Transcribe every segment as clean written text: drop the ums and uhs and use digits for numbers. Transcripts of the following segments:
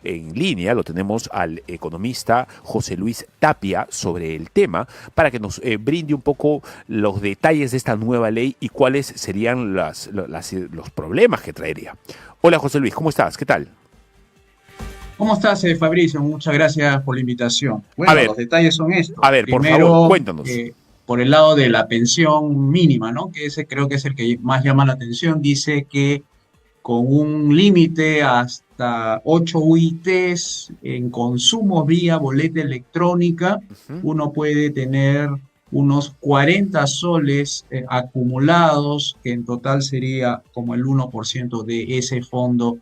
En línea lo tenemos al economista José Luis Tapia sobre el tema para que nos brinde un poco los detalles de esta nueva ley y cuáles serían los problemas que traería. Hola José Luis, ¿cómo estás? ¿Qué tal? ¿Cómo estás, Fabricio? Muchas gracias por la invitación. A Bueno, ver, los detalles son estos. a ver, por favor, Primero, cuéntanos. por el lado de la pensión mínima, ¿no? Que ese creo que es el que más llama la atención. Dice que con un límite hasta 8 UITs en consumos vía boleta electrónica, Ujú. uno puede tener unos 40 soles acumulados, que en total sería como el 1% de ese fondo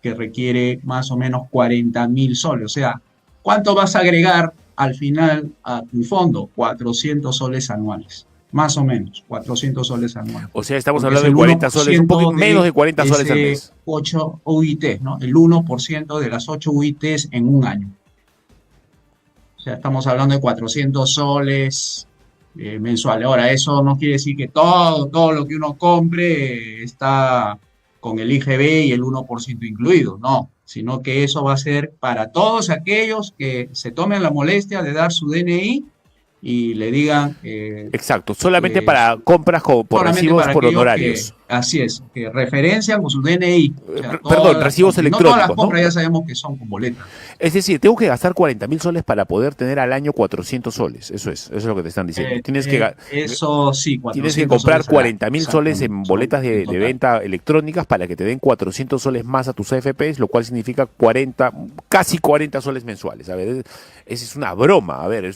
que requiere más o menos 40.000 soles. O sea, ¿cuánto vas a agregar al final a tu fondo? 400 soles anuales, más o menos, 400 soles anuales, O sea, estamos porque es hablando de el 40 soles, un poco 1% menos de de 40 soles al ese mes. 8 UITs, ¿no? El 1% de las 8 UITs en un año. O sea, estamos hablando de 400 soles mensuales. Ahora, eso no quiere decir que todo lo que uno compre está con el IGB y el 1% incluido, no, sino que eso va a ser para todos aquellos que se tomen la molestia de dar su DNI y le digan Exacto, solamente eh, para compras por solamente recibos para por aquellos que, honorarios. así es, que referencian con su DNI. O sea, Perdón, todas las recibos compras. Y no todas las electrónicos, ¿no? compras ya sabemos que son con boleta. Es decir, tengo que gastar 40.000 soles para poder tener al año 400 soles. Eso es lo que te están diciendo. Eso sí, Tienes que 400 comprar soles al año, 40.000 soles exactamente, en son boletas en de total. venta electrónicas para que te den 400 soles más a tus AFPs, lo cual significa 40, casi 40 soles mensuales. A ver, es una broma. A ver,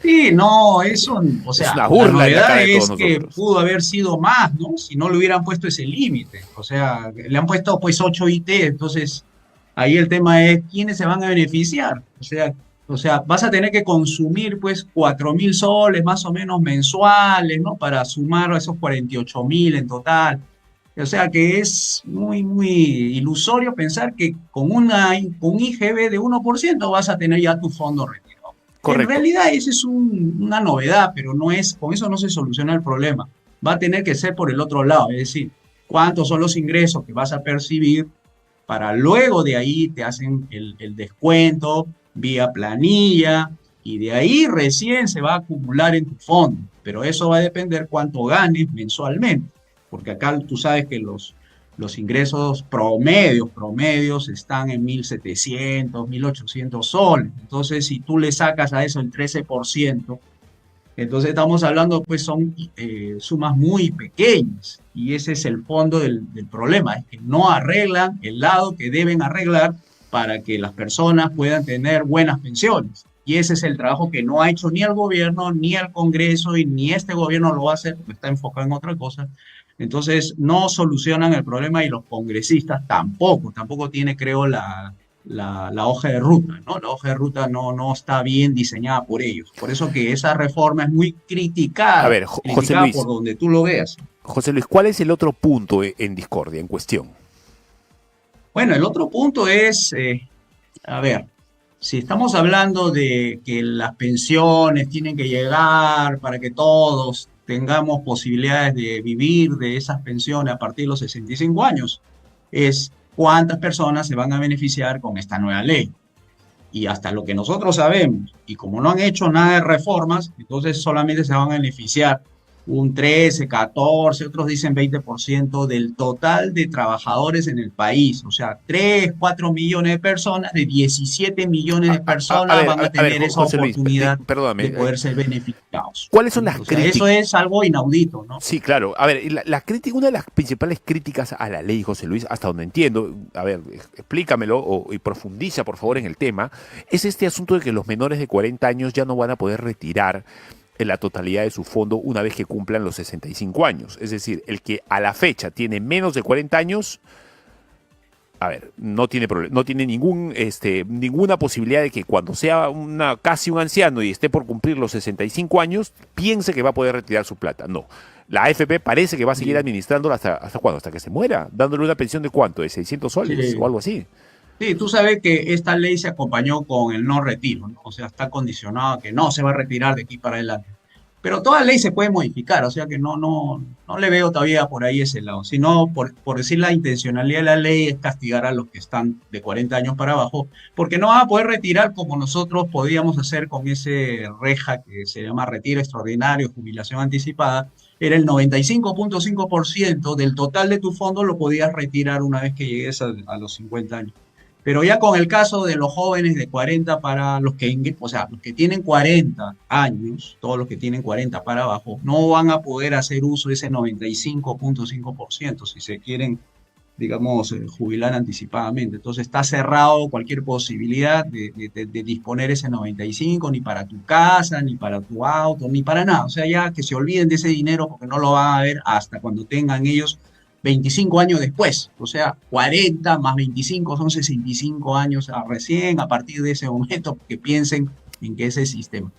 Sí, no, eso, o es sea, una la burla en la cara novedad de todos es que nosotros. pudo haber sido más, ¿no? Si no le hubieran puesto ese límite. O sea, le han puesto pues 8 IT, entonces ahí el tema es quiénes se van a beneficiar. O sea, vas a tener que consumir pues 4.000 soles más o menos mensuales, ¿no? Para sumar a esos 48.000 en total. O sea que es muy, muy ilusorio pensar que con un IGB de 1% vas a tener ya tu fondo retirado. En Correcto. realidad esa es una novedad, pero no es, con eso no se soluciona el problema. Va a tener que ser por el otro lado, es decir, cuántos son los ingresos que vas a percibir para luego de ahí te hacen el descuento vía planilla y de ahí recién se va a acumular en tu fondo. Pero eso va a depender cuánto ganes mensualmente, porque acá tú sabes que los ingresos promedios están en 1.700, 1.800 soles. Entonces, si tú le sacas a eso el 13%, entonces estamos hablando, pues son sumas muy pequeñas y ese es el fondo del problema, es que no arreglan el lado que deben arreglar para que las personas puedan tener buenas pensiones. Y ese es el trabajo que no ha hecho ni el gobierno, ni el Congreso, y ni este gobierno lo va a hacer porque está enfocado en otra cosa. Entonces no solucionan el problema y los congresistas tampoco tiene, creo, la hoja de ruta, ¿no? La hoja de ruta no está bien diseñada por ellos. Por eso que esa reforma es muy A criticada, ver, criticada por donde tú lo veas. José Luis, ¿cuál es el otro punto en discordia, en cuestión? Bueno, el otro punto es, a ver, si estamos hablando de que las pensiones tienen que llegar para que todos tengamos posibilidades de vivir de esas pensiones a partir de los 65 años, es cuántas personas se van a beneficiar con esta nueva ley. Y hasta lo que nosotros sabemos, y como no han hecho nada de reformas, entonces solamente se van a beneficiar un 13, 14, otros dicen 20% del total de trabajadores en el país. O sea, 3, 4 millones de personas, de 17 millones de personas van a tener esa José Luis, oportunidad perdóname. de poder ser beneficiados. ¿Cuáles son ¿Sí? las O sea, eso críticas? es algo inaudito, ¿no? Sí, claro. A ver, una de las principales críticas a la ley, José Luis, hasta donde entiendo, a ver, explícamelo y profundiza, por favor, en el tema, es este asunto de que los menores de 40 años ya no van a poder retirar en la totalidad de su fondo una vez que cumplan los 65 años. Es decir, el que a la fecha tiene menos de 40 años, a ver, no tiene ninguna posibilidad de que cuando sea casi un anciano y esté por cumplir los 65 años, piense que va a poder retirar su plata. No. La AFP parece que va a seguir Sí, administrándola ¿hasta cuándo? Hasta que se muera, dándole una pensión de ¿cuánto? De 600 soles o sí. algo así. Sí, tú sabes que esta ley se acompañó con el no retiro, ¿no? O sea, está condicionado a que no se va a retirar de aquí para adelante. Pero toda ley se puede modificar, o sea que no le veo todavía por ahí ese lado, sino por decir la intencionalidad de la ley es castigar a los que están de 40 años para abajo, porque no van a poder retirar como nosotros podíamos hacer con ese reja que se llama retiro extraordinario, jubilación anticipada, era el 95.5% del total de tu fondo lo podías retirar una vez que llegues a los 50 años. Pero ya con el caso de los jóvenes de 40 para los que, o sea, los que tienen 40 años, todos los que tienen 40 para abajo, no van a poder hacer uso de ese 95.5% si se quieren, digamos, jubilar anticipadamente. Entonces está cerrado cualquier posibilidad de disponer ese 95, ni para tu casa, ni para tu auto, ni para nada. O sea, ya que se olviden de ese dinero porque no lo van a ver hasta cuando tengan ellos 25 años después, o sea, 40 más 25 son 65 años recién a partir de ese momento que piensen en que ese sistema.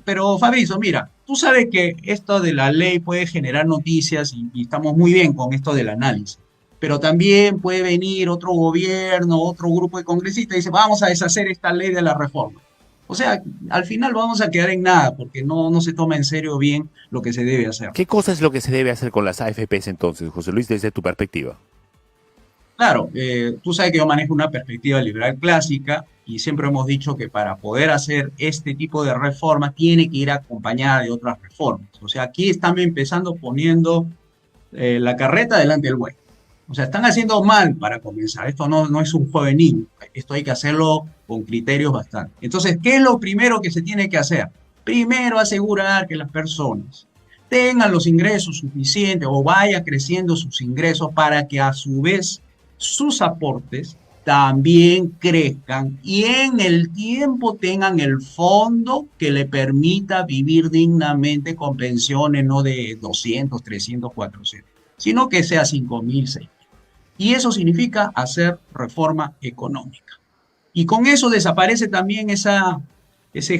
Pero Fabrizio, mira, tú sabes que esto de la ley puede generar noticias y estamos muy bien con esto del análisis, pero también puede venir otro gobierno, otro grupo de congresistas y dice, vamos a deshacer esta ley de la reforma. O sea, al final vamos a quedar en nada porque no se toma en serio bien lo que se debe hacer. ¿Qué cosa es lo que se debe hacer con las AFPs entonces, José Luis, desde tu perspectiva? Claro, tú sabes que yo manejo una perspectiva liberal clásica y siempre hemos dicho que para poder hacer este tipo de reforma tiene que ir acompañada de otras reformas. O sea, aquí están empezando poniendo la carreta delante del buey. O sea, están haciendo mal para comenzar. Esto no es un juego de niños. Esto hay que hacerlo con criterios bastante. Entonces, ¿qué es lo primero que se tiene que hacer? Primero, asegurar que las personas tengan los ingresos suficientes o vaya creciendo sus ingresos para que a su vez sus aportes también crezcan y en el tiempo tengan el fondo que le permita vivir dignamente con pensiones no de 200, 300, 400, sino que sea 5.000, 6.000. Y eso significa hacer reforma económica. Y con eso desaparece también ese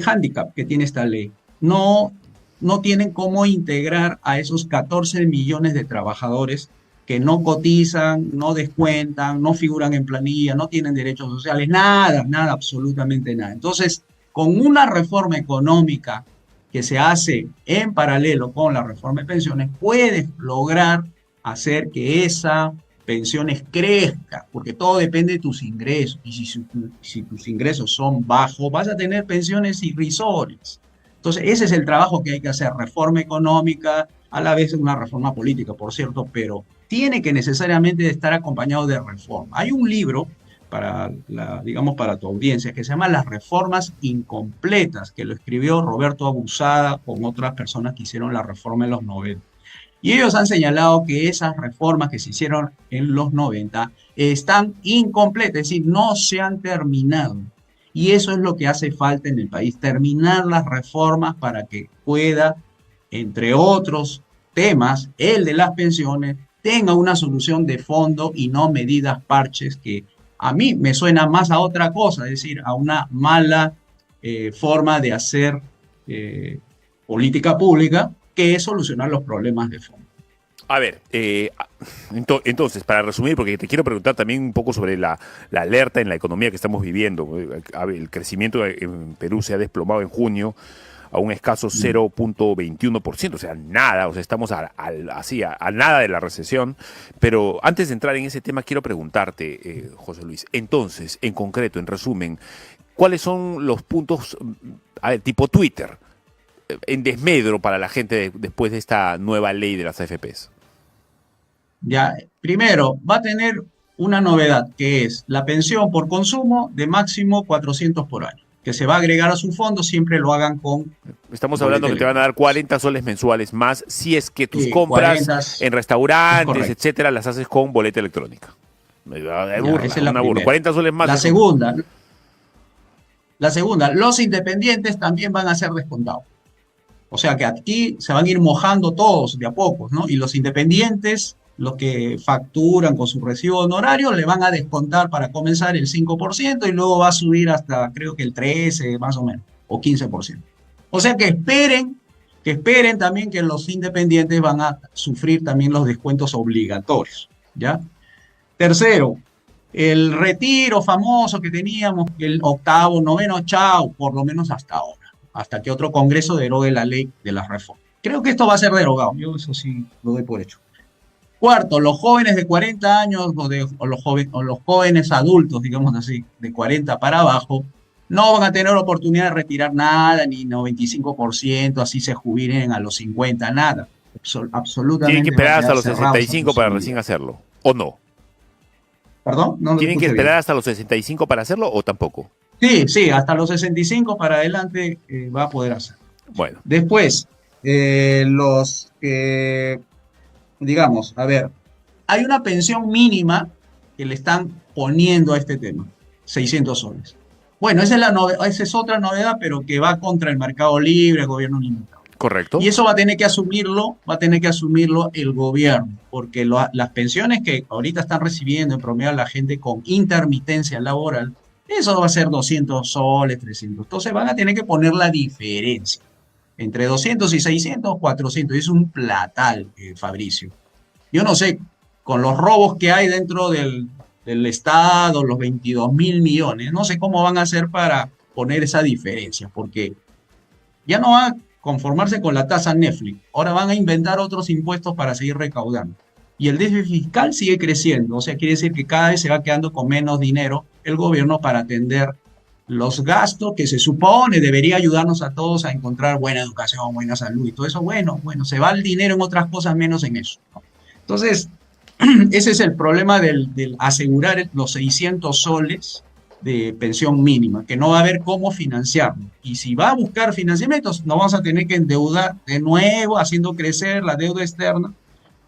hándicap que tiene esta ley. No tienen cómo integrar a esos 14 millones de trabajadores que no cotizan, no descuentan, no figuran en planilla, no tienen derechos sociales, nada, absolutamente nada. Entonces, con una reforma económica que se hace en paralelo con la reforma de pensiones, puedes lograr hacer que esa pensiones crezca, porque todo depende de tus ingresos. Y si tus ingresos son bajos, vas a tener pensiones irrisorias. Entonces, ese es el trabajo que hay que hacer, reforma económica, a la vez una reforma política, por cierto, pero tiene que necesariamente estar acompañado de reforma. Hay un libro digamos, para tu audiencia que se llama Las reformas incompletas, que lo escribió Roberto Abusada con otras personas que hicieron la reforma en los 90. Y ellos han señalado que esas reformas que se hicieron en los 90 están incompletas, es decir, no se han terminado. Y eso es lo que hace falta en el país, terminar las reformas para que pueda, entre otros temas, el de las pensiones, tenga una solución de fondo y no medidas parches que a mí me suena más a otra cosa, es decir, a una mala forma de hacer política pública que es solucionar los problemas de fondo. A ver, entonces, para resumir, porque te quiero preguntar también un poco sobre la alerta en la economía que estamos viviendo. El crecimiento en Perú se ha desplomado en junio a un escaso 0.21%, o sea, nada, o sea, estamos así, a nada de la recesión. Pero antes de entrar en ese tema, quiero preguntarte, José Luis, entonces, en concreto, en resumen, ¿cuáles son los puntos, tipo Twitter, en desmedro para la gente después de esta nueva ley de las AFPs? Ya, primero, va a tener una novedad que es la pensión por consumo de máximo 400 por año, que se va a agregar a su fondo, siempre lo hagan con... Estamos hablando que te van a dar 40 soles mensuales más si es que tus compras 40, en restaurantes, etcétera, las haces con boleta electrónica. Esa es la una burla. 40 soles más. La segunda, los independientes también van a ser descontados. O sea que aquí se van a ir mojando todos de a poco, ¿no? Y los independientes, los que facturan con su recibo honorario, le van a descontar para comenzar el 5% y luego va a subir hasta creo que el 13% más o menos, o 15%. O sea que esperen también que los independientes van a sufrir también los descuentos obligatorios, ¿ya? Tercero, el retiro famoso que teníamos, el octavo, noveno, chao, por lo menos hasta ahora. hasta que otro Congreso derogue la ley de las reformas. Creo que esto va a ser derogado, yo eso sí lo doy por hecho. Cuarto, los jóvenes de 40 años o los jóvenes adultos, digamos así, de 40 para abajo, no van a tener oportunidad de retirar nada, ni 95%, así se jubilen a los 50, nada. Tienen que Absolutamente va a esperar hasta quedar los cerrado esa 65 para posibilidad. recién hacerlo, ¿o no? ¿Perdón? No lo ¿Tienen que escuché bien. esperar hasta los 65 para hacerlo o tampoco? Sí, sí, hasta los 65 para adelante va a poder hacer. Bueno, Después, los que, digamos, a ver, hay una pensión mínima que le están poniendo a este tema, 600 soles. Bueno, esa es otra novedad, pero que va contra el mercado libre, el gobierno limitado. correcto. Y eso va a tener que asumirlo el gobierno, porque las pensiones que ahorita están recibiendo en promedio la gente con intermitencia laboral, eso va a ser 200 soles, 300. Entonces van a tener que poner la diferencia entre 200 y 600, 400. Es un platal, Fabricio. Yo no sé, con los robos que hay dentro del Estado, los 22.000 millones, no sé cómo van a hacer para poner esa diferencia, porque ya no van a conformarse con la tasa Netflix, ahora van a inventar otros impuestos para seguir recaudando. Y el déficit fiscal sigue creciendo, o sea, quiere decir que cada vez se va quedando con menos dinero el gobierno para atender los gastos que se supone debería ayudarnos a todos a encontrar buena educación, buena salud y todo eso. Bueno, se va el dinero en otras cosas menos en eso, ¿no? Entonces, ese es el problema del asegurar los 600 soles de pensión mínima, que no va a haber cómo financiarlo. Y si va a buscar financiamientos, nos vamos a tener que endeudar de nuevo, haciendo crecer la deuda externa,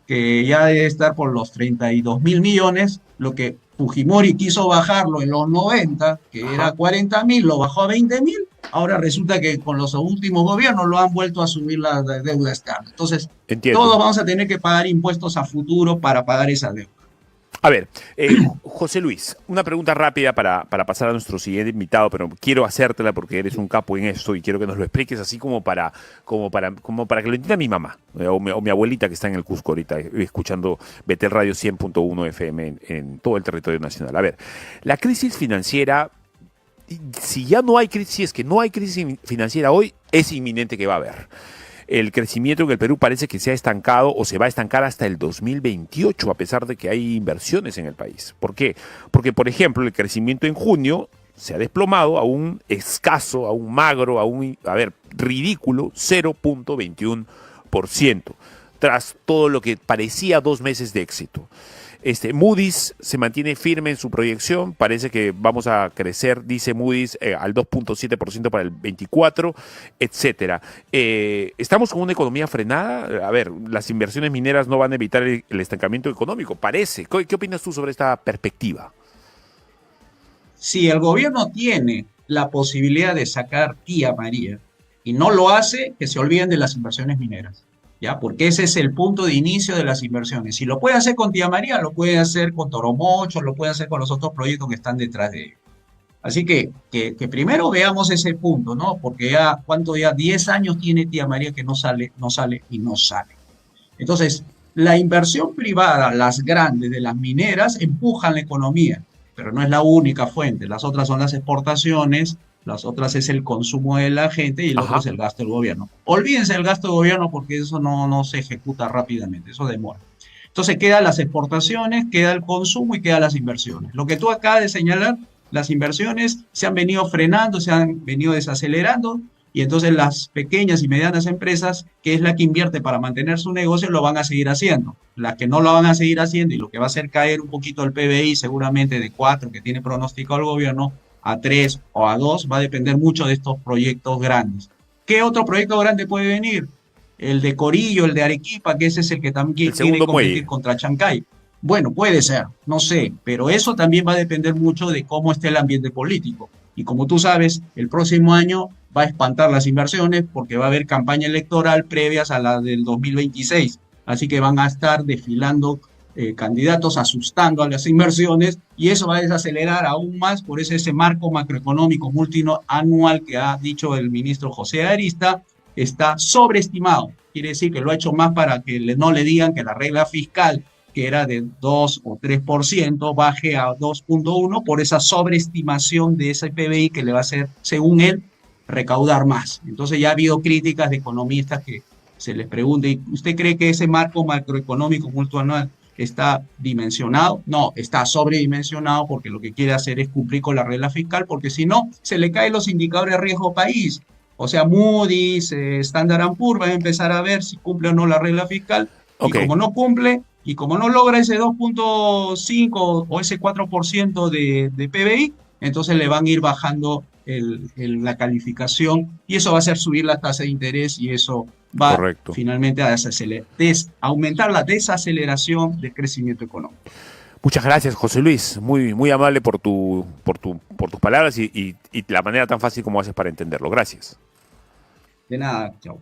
que ya debe estar por los 32.000 millones, lo que Fujimori quiso bajarlo en los 90, que era Ajá, 40.000, lo bajó a 20.000, ahora resulta que con los últimos gobiernos lo han vuelto a subir la deuda externa. Entonces, todos entiendo. vamos a tener que pagar impuestos a futuro para pagar esa deuda. A ver, José Luis, una pregunta rápida para pasar a nuestro siguiente invitado, pero quiero hacértela porque eres un capo en esto y quiero que nos lo expliques así como para que lo entienda mi mamá o mi abuelita que está en el Cusco ahorita escuchando Betel Radio 100.1 FM en todo el territorio nacional. A ver, la crisis financiera, si ya no hay crisis, si es que no hay crisis financiera hoy, es inminente que va a haber. El crecimiento en el Perú parece que se ha estancado o se va a estancar hasta el 2028, a pesar de que hay inversiones en el país. ¿Por qué? Porque, por ejemplo, el crecimiento en junio se ha desplomado a un escaso, a un magro, ridículo 0.21%, tras todo lo que parecía 2 meses de éxito. Moody's se mantiene firme en su proyección, parece que vamos a crecer, dice Moody's, al 2.7% para el 24, etcétera. ¿Estamos con una economía frenada? A ver, las inversiones mineras no van a evitar el estancamiento económico, parece. ¿Qué opinas tú sobre esta perspectiva? Si el gobierno tiene la posibilidad de sacar Tía María y no lo hace, que se olviden de las inversiones mineras, ¿ya? Porque ese es el punto de inicio de las inversiones. Si lo puede hacer con Tía María, lo puede hacer con Toromocho, lo puede hacer con los otros proyectos que están detrás de ellos. Así que primero veamos ese punto, ¿no? Porque ya, ¿cuánto ya? 10 años tiene Tía María que no sale, no sale y no sale. Entonces, la inversión privada, las grandes de las mineras, empujan la economía, pero no es la única fuente. Las otras son las exportaciones, las otras es el consumo de la gente y el otro Ajá. es el gasto del gobierno. Olvídense del gasto del gobierno porque eso no se ejecuta rápidamente, eso demora. Entonces quedan las exportaciones, queda el consumo y quedan las inversiones. Lo que tú acabas de señalar, las inversiones se han venido frenando, se han venido desacelerando y entonces las pequeñas y medianas empresas, que es la que invierte para mantener su negocio, lo van a seguir haciendo. Las que no lo van a seguir haciendo y lo que va a hacer caer un poquito el PBI, seguramente de 4 que tiene pronosticado el gobierno, a 3 o a 2, va a depender mucho de estos proyectos grandes. ¿Qué otro proyecto grande puede venir? El de Corillo, el de Arequipa, que ese es el que también El quiere segundo competir muelle. contra Chancay. Bueno, puede ser, no sé, pero eso también va a depender mucho de cómo esté el ambiente político. Y como tú sabes, el próximo año va a espantar las inversiones porque va a haber campaña electoral previas a la del 2026. Así que van a estar desfilando candidatos asustando a las inversiones y eso va a desacelerar aún más por ese marco macroeconómico multianual que ha dicho el ministro José Arista, está sobreestimado. Quiere decir que lo ha hecho más para que no le digan que la regla fiscal que era de 2 o 3%, baje a 2.1 por esa sobreestimación de ese PBI que le va a hacer, según él, recaudar más. Entonces ya ha habido críticas de economistas que se les pregunta, ¿y usted cree que ese marco macroeconómico multianual está dimensionado? No, está sobredimensionado porque lo que quiere hacer es cumplir con la regla fiscal, porque si no, se le caen los indicadores de riesgo país. O sea, Moody's, Standard Poor's van a empezar a ver si cumple o no la regla fiscal, y Ok, como no cumple, y como no logra ese 2,5 o ese 4% de PBI, entonces le van a ir bajando la calificación y eso va a hacer subir la tasa de interés y eso va correcto. finalmente a aumentar la desaceleración del crecimiento económico. Muchas gracias, José Luis. Muy, muy amable por tus palabras y la manera tan fácil como haces para entenderlo. Gracias. De nada, chao.